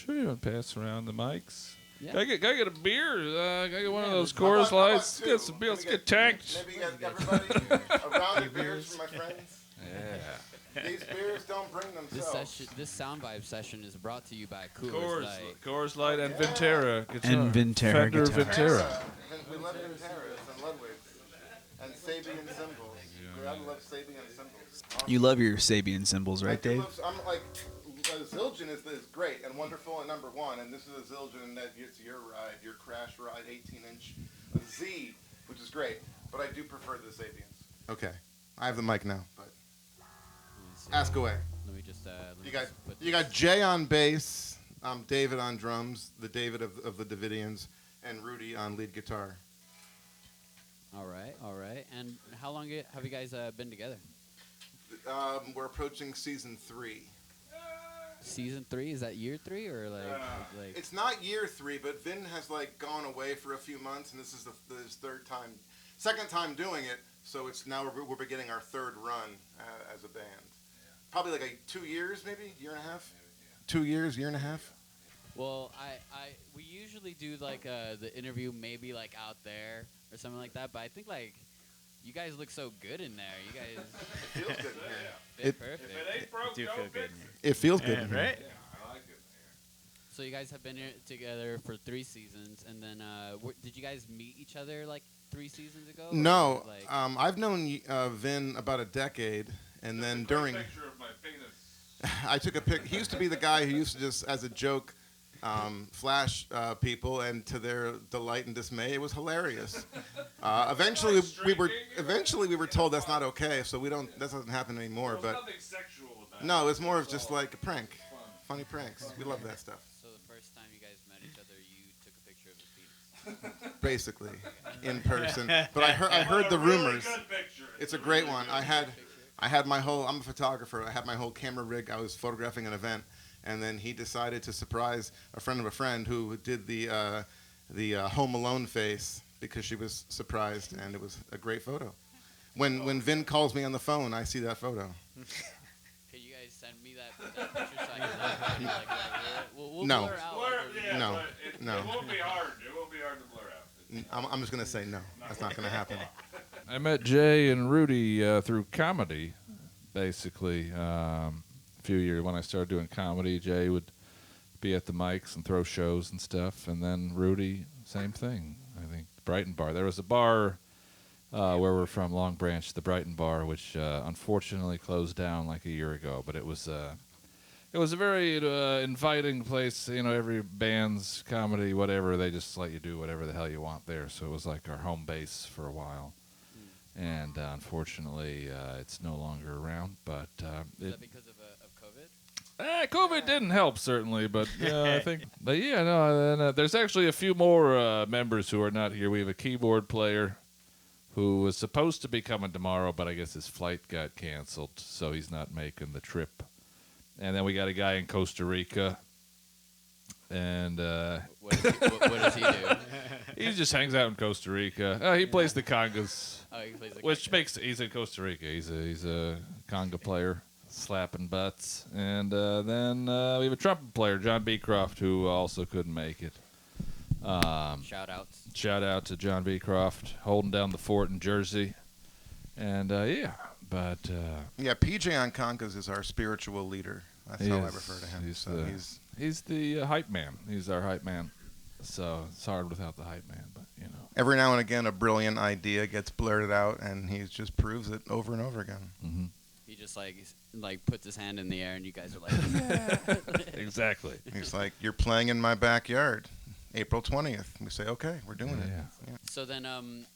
Sure, you want to pass around the mics. Yeah. Gotta get a beer. Gotta get one of those Coors Lights. Get some beer. Let's get tanked. Maybe everybody a round of beers for my friends. Yeah. These beers don't bring themselves. This SoundVibe session is brought to you by Coors Light. Coors Light and Vintera guitar. And Vintera Fender guitar. Vintera. We love Vinteras and Ludwigs and Sabian cymbals. I love Sabian cymbals. You love your Sabian cymbals, right, Dave? I'm like, Zildjian is great and wonderful and number one, and this is a Zildjian that gets your ride, your crash ride, 18-inch Z, which is great, but I do prefer the Sabians. Okay, I have the mic now, but ask away. Let me just. You got Jay on bass, David on drums, the David of the Davidians, and Rudy on lead guitar. All right. And how long have you guys been together? We're approaching season 3. Season 3? Is that year 3 or like? It's not year 3, but Vin has gone away for a few months, and this is his second time doing it. So it's now we're beginning our third run as a band. Probably 2 years, maybe year and a half. 2 years, year and a half. Well, we usually do the interview maybe out there or something like that, but I think you guys look so good in there. You guys. It feels good in here. Fit perfect. If it ain't broke, Do don't feel good. fix It feels good in here. Right? it. Yeah, I like it here. So you guys have been here together for 3 seasons, and then did you guys meet each other 3 seasons ago? No, I've known Vin about a decade, and then during. Picture of my penis. I took a pic. He used to be the guy who used to just, as a joke, flash people, and to their delight and dismay, it was hilarious. Eventually, we were told that's not okay, so that doesn't happen anymore. There's But nothing sexual with that. no, it's more of just a prank, funny pranks. We love that stuff. So the first time you guys met each other, you took a picture of his penis. Basically, in person. But I heard the rumors. Really good picture. It's a great one. I had my whole. I'm a photographer. I had my whole camera rig. I was photographing an event. And then he decided to surprise a friend of a friend who did the Home Alone face because she was surprised, and it was a great photo. When Vin calls me on the phone, I see that photo. Can you guys send me that picture so I can we'll No. blur out. No. No. It won't be hard. It won't be hard to blur out. I'm just gonna say no. That's not gonna happen. I met Jay and Rudy through comedy, basically. A few years when I started doing comedy, Jay would be at the mics and throw shows and stuff, and then Rudy, same thing. I think Brighton Bar. There was a bar where we're from, Long Branch, the Brighton Bar, which unfortunately closed down a year ago. But it was a very inviting place. Every band's comedy, whatever, they just let you do whatever the hell you want there. So it was like our home base for a while. And unfortunately, it's no longer around. But Is that because of COVID? COVID didn't help, certainly, but I think. But there's actually a few more members who are not here. We have a keyboard player who was supposed to be coming tomorrow, but I guess his flight got canceled, so he's not making the trip. And then we got a guy in Costa Rica. And what does he do? He just hangs out in Costa Rica. He plays the congas. Oh, he plays the Which makes he's in Costa Rica. He's a conga player, slapping butts, and then we have a trumpet player, John Beecroft, who also couldn't make it. Shout out to John Beecroft, holding down the fort in Jersey, and Yeah, PJ on congas is our spiritual leader. That's how I refer to him. He's the hype man. He's our hype man. So it's hard without the hype man, but Every now and again, a brilliant idea gets blurted out, and he just proves it over and over again. Mm-hmm. He just puts his hand in the air, and you guys are like, yeah. Exactly. He's like, "You're playing in my backyard, April 20th." We say, "Okay, we're doing it." Yeah. So then,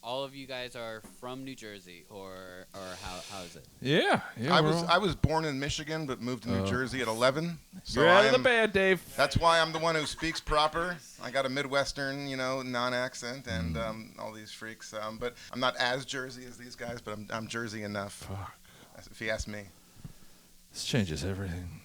all of you guys are from New Jersey, or how is it? Yeah. I was born in Michigan, but moved to New Jersey at 11. So You're out of the band, Dave. That's why I'm the one who speaks proper. I got a Midwestern, non-accent, and all these freaks. But I'm not as Jersey as these guys, but I'm Jersey enough. Fuck. If you ask me. This changes everything.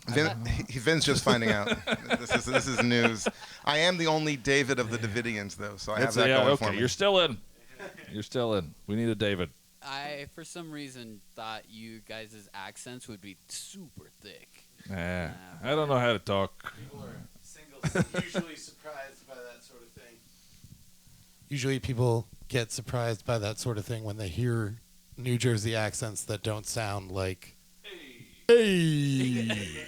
Vin's just finding out. This is news. I am the only David of the Davidians, though, so I have that going for me. You're still in. You're still in. We need a David. I, for some reason, thought you guys' accents would be super thick. Nah, I don't know how to talk. People are usually surprised by that sort of thing. Usually people get surprised by that sort of thing when they hear New Jersey accents that don't sound like, hey.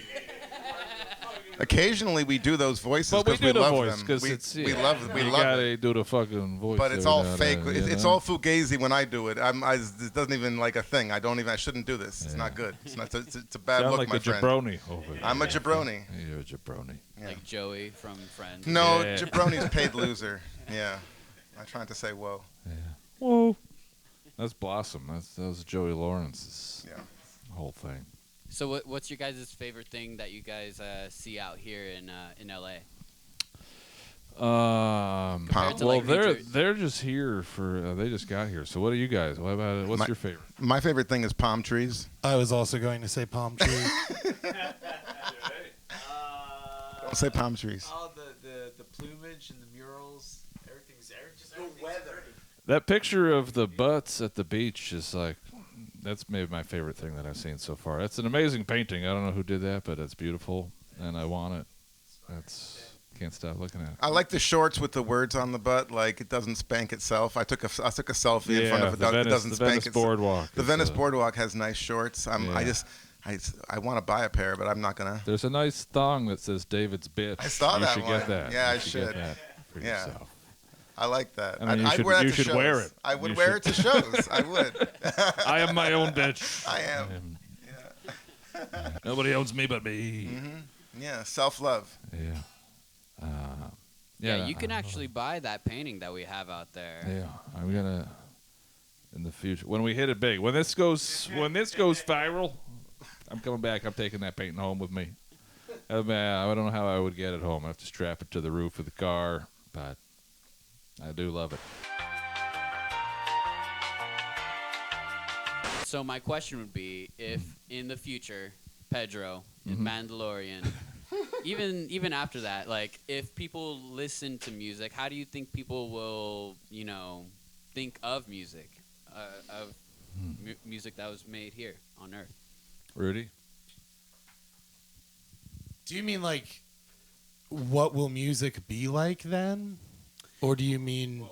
Occasionally we do those voices But we because do we the love voice them. because it's we love you love gotta it. do the fucking voice. But it's every all now and fake. then, It's know? all fugazi when I do it. It doesn't even like a thing. I shouldn't do this. It's not good. It's not. It's a bad Sound look, like my a friend. jabroni over there. I'm a jabroni. You're a jabroni. Yeah. Like Joey from Friends. No, Yeah. jabroni's paid loser. Yeah. I'm trying to say whoa. Yeah. Whoa. That's Blossom. That was Joey Lawrence's whole thing. So what's your guys' favorite thing that you guys see out here in LA? Compared to, Well, like, New Jersey. they're just here for they just got here. So what are you guys? What about it? What's your favorite? My favorite thing is palm trees. I was also going to say palm trees. Don't say palm trees. All the plumage and the murals, everything's just the weather. That picture of the butts at the beach is like, that's maybe my favorite thing that I've seen so far. It's an amazing painting. I don't know who did that, but it's beautiful, and I want it. Can't stop looking at it. I like the shorts with the words on the butt, like it doesn't spank itself. I took a selfie in front of it doesn't spank itself. Boardwalk. The Venice Boardwalk has nice shorts. I want to buy a pair, but I'm not gonna. There's a nice thong that says David's bitch. I saw that You should one. get that. Yeah, I You should. Get that for Yeah. yourself. I like that. I mean, I'd wear that you to should shows. wear it. I would You wear it should. to shows. I would. I am my own bitch. I am. Nobody owns me but me. Mm-hmm. Yeah, self-love. Yeah. Yeah, you can actually buy that painting that we have out there. Yeah, I'm gonna in the future when we hit it big. When this goes viral, I'm coming back. I'm taking that painting home with me. I don't know how I would get it home. I have to strap it to the roof of the car, but I do love it. So my question would be, if in the future, Pedro in Mandalorian, even after that, like if people listen to music, how do you think people will, think of music, music that was made here on Earth? Rudy? Do you mean like, what will music be like then? Or do you mean,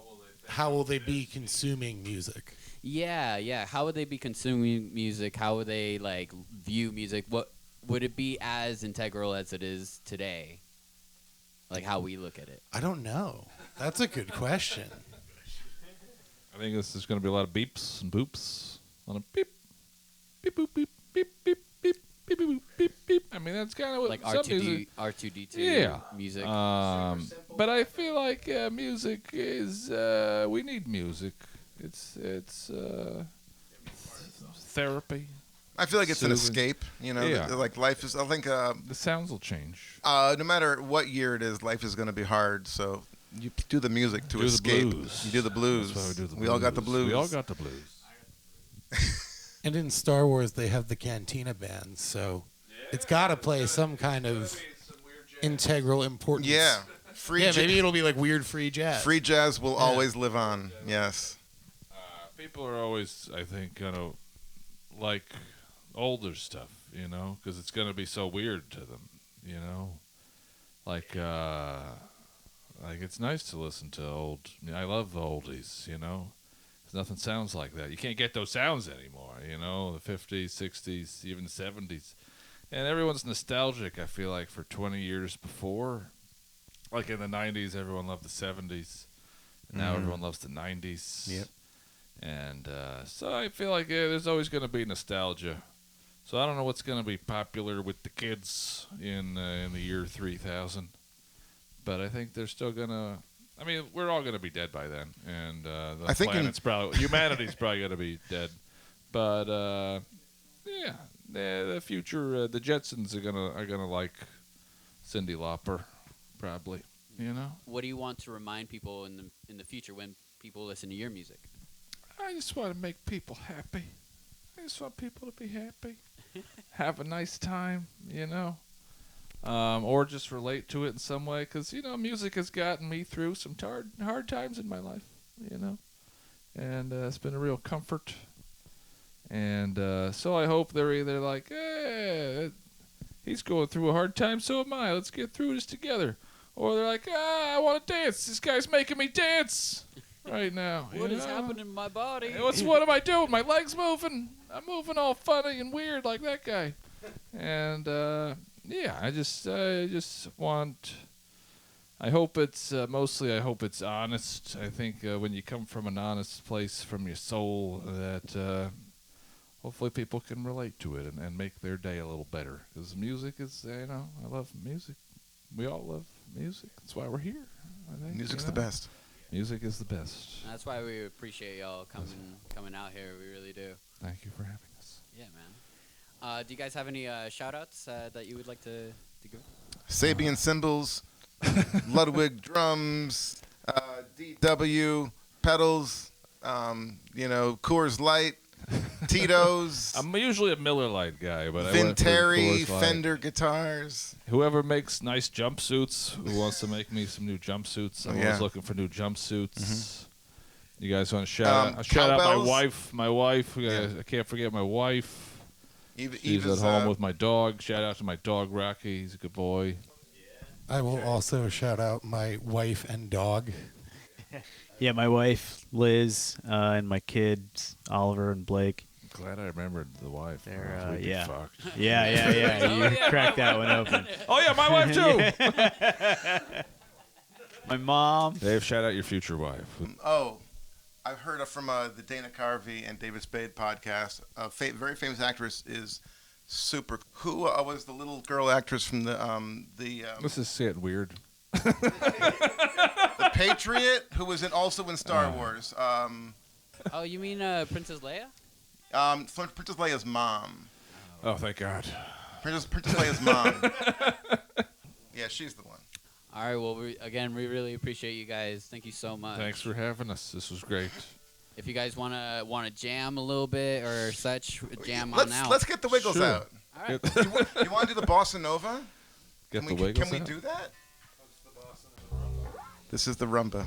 how will they be consuming music? Yeah. How would they be consuming music? How would they view music? What would it be as integral as it is today? Like how we look at it. I don't know. That's a good question. I think this is going to be a lot of beeps and boops. A lot of beep, beep, boop, beep, beep, beep, beep, beep, boop, beep, beep. I mean, that's kind of what Like some music. R2D2 music. But I feel like music is. We need music. It's therapy. I feel like it's an Soothing. escape. Like life is. I think The sounds will change. no matter what year it is, life is going to be hard. So you do the music to Do the escape. blues. You do the blues. That's why we do the We all got the blues. We all got the blues. And in Star Wars, they have the Cantina band, so it's got to play some kind of integral importance. Yeah. Free maybe it'll be like weird free jazz. Free jazz will always live on. Yes. People are always, I think, gonna like older stuff, because it's gonna be so weird to them, Like it's nice to listen to old. I love the oldies, Nothing sounds like that. You can't get those sounds anymore, The 50s, 60s, even 70s, and everyone's nostalgic. I feel like for 20 years before, like in the 90s, everyone loved the 70s, and now everyone loves the 90s. Yep. And so I feel like there's always going to be nostalgia. So I don't know what's going to be popular with the kids in the year 3000, but I think they're still going to. I mean, we're all going to be dead by then, and I think humanity's probably going to be dead. But the future, the Jetsons are gonna like Cyndi Lauper, probably. What do you want to remind people in the future when people listen to your music? I just want to make people happy. I just want people to be happy, have a nice time, or just relate to it in some way. Because, music has gotten me through some hard times in my life, and it's been a real comfort. And so I hope they're either like, he's going through a hard time, so am I. Let's get through this together. Or they're like, I want to dance. This guy's making me dance right now. What is happening in my body? Hey, what am I doing? My leg's moving. I'm moving all funny and weird like that guy. And yeah, I just want. I hope it's mostly. I hope it's honest. I think when you come from an honest place from your soul, that hopefully people can relate to it and make their day a little better. Because music is, I love music. We all love music. That's why we're here. I think, Music's the best. Music is the best. That's why we appreciate y'all coming out here. We really do. Thank you for having us. Yeah, man. Do you guys have any shout-outs that you would like to give? Sabian cymbals, Ludwig drums, DW pedals, Coors Light, Tito's. I'm usually a Miller Lite guy, but I Vin went for Terry, Coors Light. Fender guitars. Whoever makes nice jumpsuits, who wants to make me some new jumpsuits? I'm always looking for new jumpsuits. Mm-hmm. You guys want to shout out my wife? My wife. I can't forget my wife. She's at home with my dog. Shout out to my dog Rocky. He's a good boy. I will also shout out my wife and dog. Yeah, my wife Liz and my kids Oliver and Blake. Glad I remembered the wife. They're Yeah. You cracked that one open. Oh yeah, my wife too. My mom. Dave, shout out your future wife. Oh, I've heard from the Dana Carvey and David Spade podcast. A very famous actress is super. Who was the little girl actress from the? This is getting weird. The Patriot, who was also in Star Wars. Oh, you mean Princess Leia? Princess Leia's mom. Oh, thank God. Princess Leia's mom. Yeah, she's the one. All right. Well, we really appreciate you guys. Thank you so much. Thanks for having us. This was great. If you guys wanna jam a little bit or such, jam let's, on out. Let's get the Wiggles Sure. out. All right. You want to do the Bossa Nova? Get the Can Wiggles we out? do that? This is the rumba.